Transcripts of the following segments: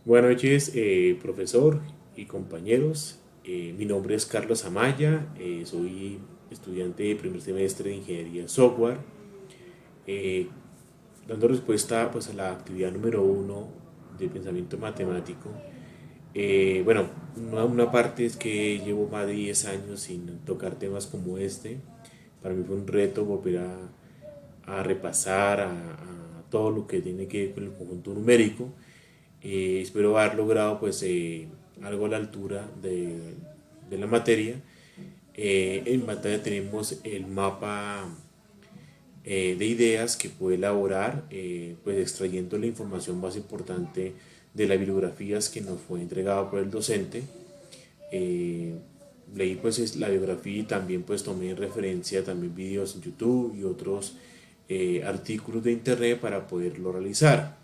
Buenas noches, profesor y compañeros. Mi nombre es Carlos Amaya, soy estudiante de primer semestre de Ingeniería de Software. eh, Dando respuesta pues, a la actividad número uno de pensamiento matemático. Bueno, una parte es que llevo más de 10 años sin tocar temas como este. Para mí fue un reto volver a repasar a todo lo que tiene que ver con el conjunto numérico. Espero haber logrado pues algo a la altura de la materia. En pantalla tenemos el mapa de ideas que puede elaborar, pues extrayendo la información más importante de las bibliografías que nos fue entregado por el docente. Eh, Leí pues la biografía y también pues tomé en referencia también videos en YouTube y otros artículos de internet para poderlo realizar.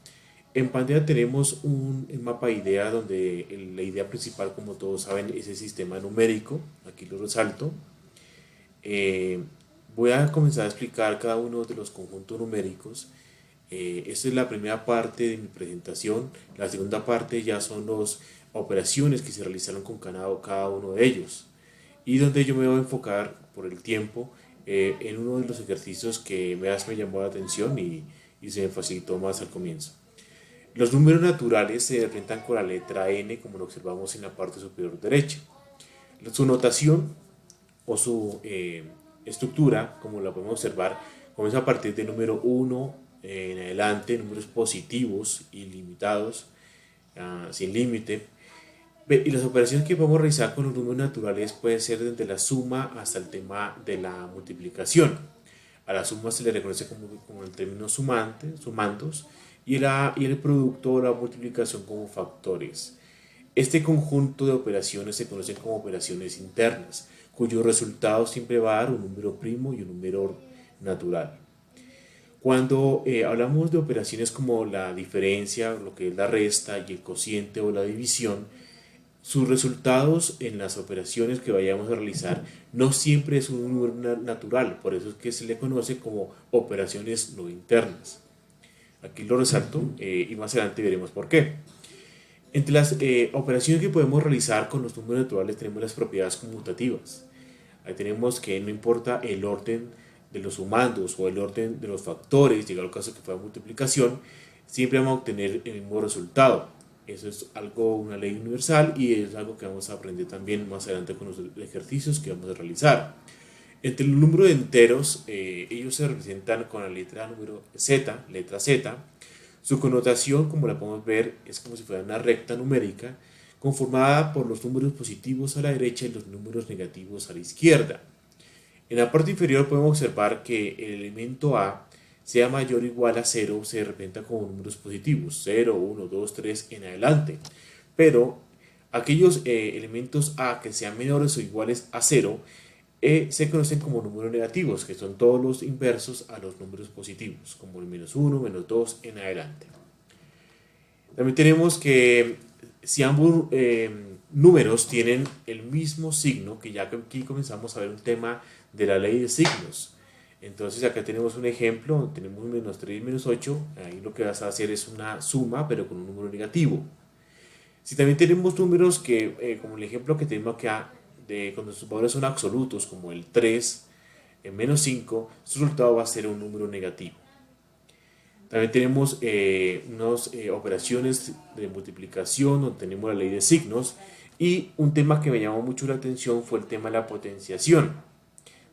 En pantalla tenemos un mapa de ideas donde la idea principal, como todos saben, es el sistema numérico. Aquí lo resalto. Eh, Voy a comenzar a explicar cada uno de los conjuntos numéricos. Esta es la primera parte de mi presentación. La segunda parte ya son las operaciones que se realizaron con cada uno de ellos. Y donde yo me voy a enfocar por el tiempo en uno de los ejercicios que más me llamó la atención y se me facilitó más al comienzo. Los números naturales se representan con la letra N, como lo observamos en la parte superior derecha. Su notación o su estructura, como la podemos observar, comienza a partir del número uno en adelante, números positivos, ilimitados, sin límite. Y las operaciones que podemos realizar con los números naturales pueden ser desde la suma hasta el tema de la multiplicación. A la suma se le reconoce como el término sumandos, y el producto o la multiplicación como factores. Este conjunto de operaciones se conocen como operaciones internas, cuyo resultado siempre va a dar un número primo y un número natural. Cuando hablamos de operaciones como la diferencia, lo que es la resta y el cociente o la división, sus resultados en las operaciones que vayamos a realizar no siempre es un número natural, por eso es que se le conoce como operaciones no internas. Aquí lo resalto y más adelante veremos por qué. Entre las operaciones que podemos realizar con los números naturales tenemos las propiedades conmutativas. Ahí tenemos que no importa el orden de los sumandos o el orden de los factores, llegado al caso que fue multiplicación, siempre vamos a obtener el mismo resultado. Eso es algo, una ley universal y es algo que vamos a aprender también más adelante con los ejercicios que vamos a realizar. Entre el número de enteros, ellos se representan con la letra número Z, letra Z. Su connotación, como la podemos ver, es como si fuera una recta numérica conformada por los números positivos a la derecha y los números negativos a la izquierda. En la parte inferior podemos observar que el elemento A sea mayor o igual a 0 se representa como números positivos, 0, 1, 2, 3 en adelante. Pero aquellos elementos A que sean menores o iguales a 0 se conocen como números negativos, que son todos los inversos a los números positivos, como el menos 1, menos 2 en adelante. También tenemos que si ambos números tienen el mismo signo, que ya aquí comenzamos a ver un tema de la ley de signos. Entonces acá tenemos un ejemplo, tenemos menos 3 y menos 8, ahí lo que vas a hacer es una suma, pero con un número negativo. Si también tenemos números que, como el ejemplo que tenemos acá, cuando sus valores son absolutos, como el 3, el menos 5, su resultado va a ser un número negativo. También tenemos unas operaciones de multiplicación donde tenemos la ley de signos y un tema que me llamó mucho la atención fue el tema de la potenciación.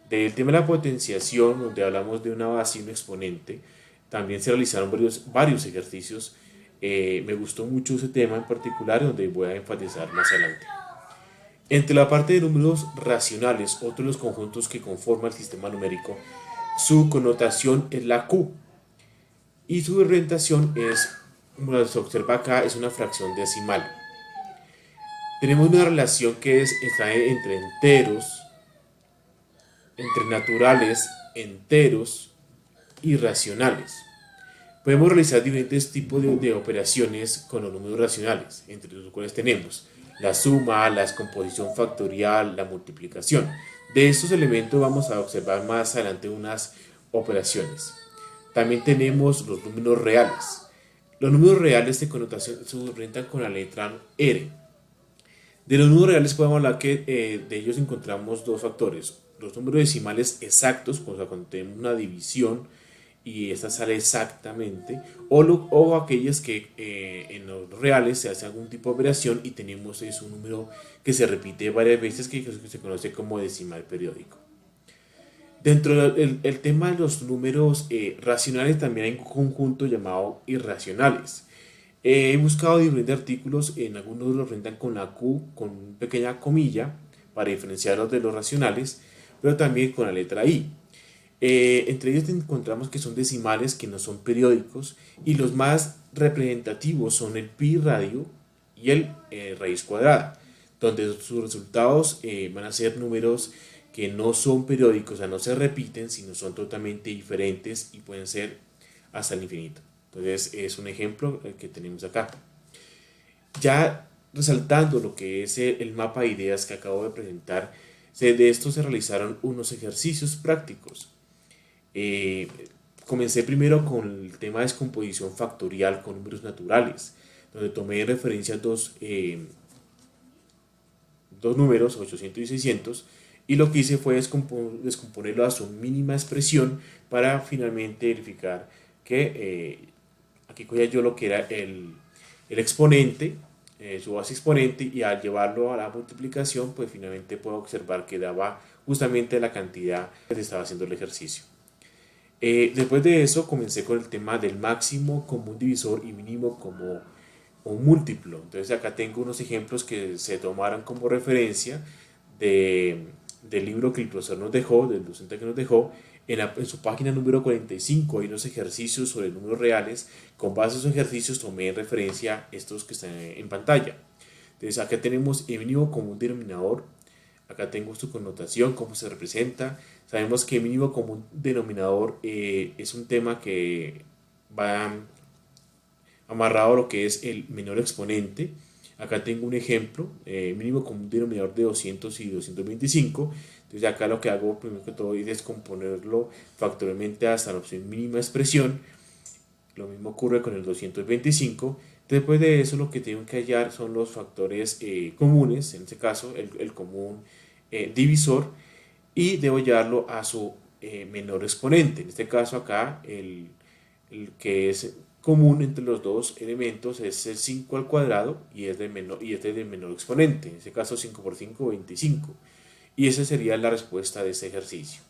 Del tema de la potenciación, donde hablamos de una base y un exponente, también se realizaron varios ejercicios. Me gustó mucho ese tema en particular, donde voy a enfatizar más adelante. Entre la parte de números racionales, otro de los conjuntos que conforma el sistema numérico, su connotación es la Q, y su orientación es, como se observa acá, es una fracción decimal. Tenemos una relación que está entre enteros, entre naturales, enteros y racionales. Podemos realizar diferentes tipos de operaciones con los números racionales, entre los cuales tenemos la suma, la descomposición factorial, la multiplicación. De estos elementos vamos a observar más adelante unas operaciones. También tenemos los números reales. Los números reales de connotación se representan con la letra R. De los números reales podemos hablar que de ellos encontramos dos factores. Los números decimales exactos, o sea, cuando tenemos una división y esta sale exactamente, o aquellas que en los reales se hace algún tipo de operación y tenemos es un número que se repite varias veces que se conoce como decimal periódico. Dentro del tema de los números racionales también hay un conjunto llamado irracionales. He buscado diferentes artículos, en algunos los rentan con la Q, con pequeña comilla, para diferenciarlos de los racionales, pero también con la letra I. Entre ellos encontramos que son decimales que no son periódicos y los más representativos son el pi radio y el raíz cuadrada, donde sus resultados van a ser números que no son periódicos, o sea, no se repiten, sino son totalmente diferentes y pueden ser hasta el infinito. Entonces es un ejemplo que tenemos acá. Ya resaltando lo que es el mapa de ideas que acabo de presentar, de esto se realizaron unos ejercicios prácticos. Eh, Comencé primero con el tema de descomposición factorial con números naturales, donde tomé en referencia dos números, 800 y 600, y lo que hice fue descomponerlo a su mínima expresión para finalmente verificar que aquí cogía yo lo que era el exponente, su base exponente, y al llevarlo a la multiplicación, pues finalmente puedo observar que daba justamente la cantidad que se estaba haciendo el ejercicio. Después de eso comencé con el tema del máximo común divisor y mínimo como un múltiplo. Entonces acá tengo unos ejemplos que se tomaron como referencia del libro que el profesor nos dejó, del docente que nos dejó. En su página número 45 hay unos ejercicios sobre números reales. Con base a esos ejercicios tomé en referencia estos que están en pantalla. Entonces acá tenemos el mínimo común denominador. Acá tengo su connotación, cómo se representa. Sabemos que el mínimo común denominador es un tema que va amarrado a lo que es el menor exponente. Acá tengo un ejemplo, mínimo común denominador de 200 y 225. Entonces acá lo que hago primero que todo es descomponerlo factorialmente hasta la opción mínima expresión. Lo mismo ocurre con el 225. Después de eso lo que tengo que hallar son los factores comunes, en este caso el común divisor, y debo hallarlo a su menor exponente. En este caso acá el que es común entre los dos elementos es el 5 al cuadrado y es de menor exponente, en este caso 5 por 5, 25. Y esa sería la respuesta de este ejercicio.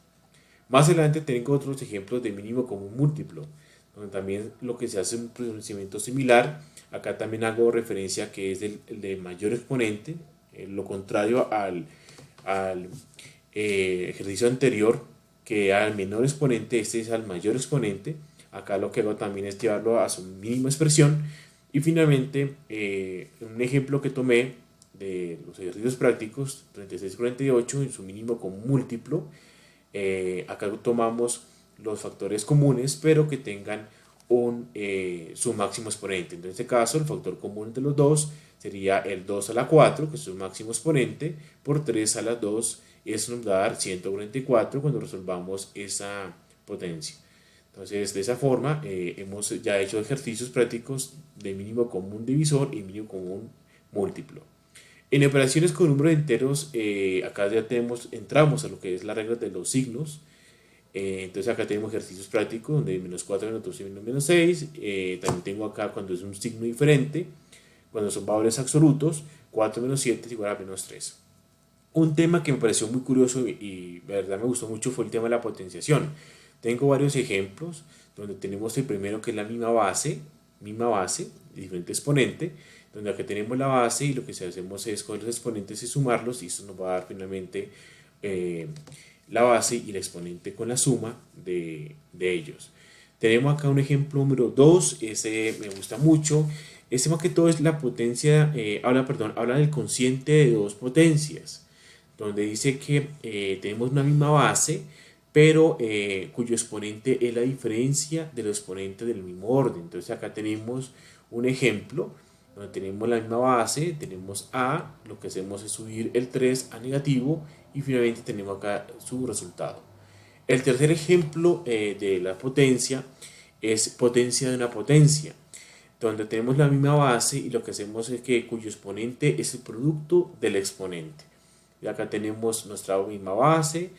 Más adelante tengo otros ejemplos de mínimo común múltiplo, donde también lo que se hace es un procedimiento similar. Acá también hago referencia que es el de mayor exponente, lo contrario al ejercicio anterior, que al menor exponente, este es al mayor exponente. Acá lo que hago también es llevarlo a su mínima expresión. Y finalmente, un ejemplo que tomé de los ejercicios prácticos, 36 y 48, en su mínimo con múltiplo. Acá tomamos los factores comunes, pero que tengan su máximo exponente. En este caso, el factor común entre los dos sería el 2 a la 4, que es su máximo exponente, por 3 a la 2, eso nos va a dar 144 cuando resolvamos esa potencia. Entonces, de esa forma, hemos ya hecho ejercicios prácticos de mínimo común divisor y mínimo común múltiplo. En operaciones con números enteros, acá ya entramos a lo que es la regla de los signos. Entonces acá tenemos ejercicios prácticos donde menos 4 menos 2 y menos 6. También tengo acá cuando es un signo diferente, cuando son valores absolutos, 4 menos 7 es igual a menos 3. Un tema que me pareció muy curioso y de verdad me gustó mucho fue el tema de la potenciación. Tengo varios ejemplos donde tenemos el primero que es la misma base, diferente exponente, donde acá tenemos la base y lo que hacemos es coger los exponentes y sumarlos y eso nos va a dar finalmente la base y el exponente con la suma de ellos. Tenemos acá un ejemplo número 2, ese me gusta mucho. Este más que todo es la potencia, habla del cociente de dos potencias, donde dice que tenemos una misma base, pero cuyo exponente es la diferencia de los exponentes del mismo orden. Entonces acá tenemos un ejemplo donde tenemos la misma base, tenemos A, lo que hacemos es subir el 3 a negativo y finalmente tenemos acá su resultado. El tercer ejemplo de la potencia es potencia de una potencia. donde tenemos la misma base y lo que hacemos es que cuyo exponente es el producto del exponente. Y acá tenemos nuestra misma base,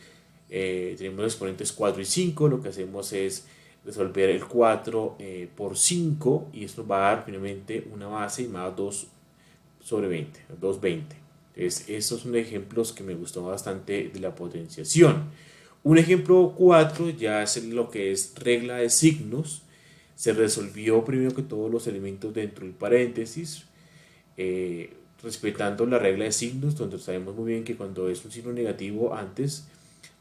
tenemos los exponentes 4 y 5, lo que hacemos es resolver el 4 por 5 y esto va a dar finalmente una base llamada 2 sobre 20, 220. Entonces, estos son ejemplos que me gustó bastante de la potenciación. Un ejemplo 4 ya es lo que es regla de signos. Se resolvió primero que todos los elementos dentro del paréntesis, respetando la regla de signos, donde sabemos muy bien que cuando es un signo negativo antes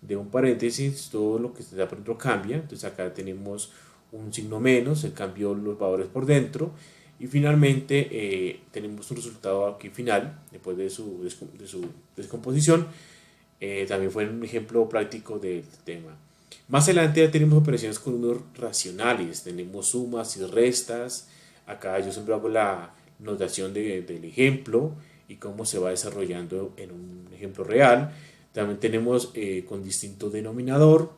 de un paréntesis, todo lo que está por dentro cambia. Entonces acá tenemos un signo menos, se cambió los valores por dentro. Y finalmente tenemos un resultado aquí final, después de su descomposición. También fue un ejemplo práctico del tema. Más adelante ya tenemos operaciones con números racionales, tenemos sumas y restas. Acá yo siempre hago la notación del ejemplo y cómo se va desarrollando en un ejemplo real. También tenemos con distinto denominador.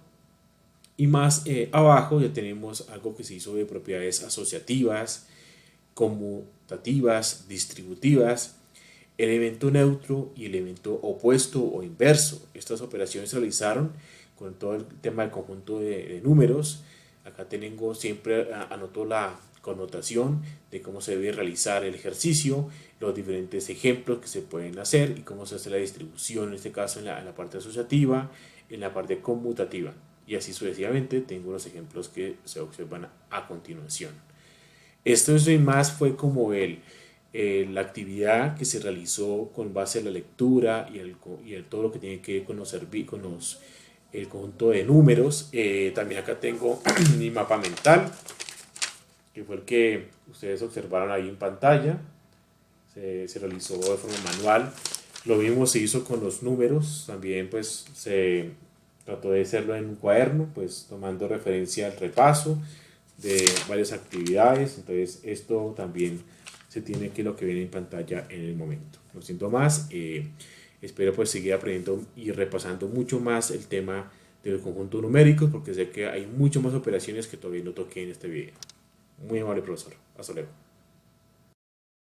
Y más abajo ya tenemos algo que se hizo de propiedades asociativas, conmutativas, distributivas, elemento neutro y elemento opuesto o inverso. Estas operaciones se realizaron con todo el tema del conjunto de números. Acá tengo siempre, anoto la connotación de cómo se debe realizar el ejercicio, los diferentes ejemplos que se pueden hacer y cómo se hace la distribución, en este caso en la parte asociativa, en la parte conmutativa. Y así sucesivamente tengo los ejemplos que se observan a continuación. Esto y más fue como la actividad que se realizó con base a la lectura y todo lo que tiene que ver con el conjunto de números. También acá tengo mi mapa mental, que fue el que ustedes observaron ahí en pantalla. Se realizó de forma manual. Lo mismo se hizo con los números. También pues se trató de hacerlo en un cuaderno, pues tomando referencia al repaso de varias actividades. Entonces esto también se tiene que lo que viene en pantalla en el momento. No siento más, espero pues seguir aprendiendo y repasando mucho más el tema de los conjuntos numéricos, porque sé que hay muchas más operaciones que todavía no toqué en este video. Muy amable profesor, hasta luego.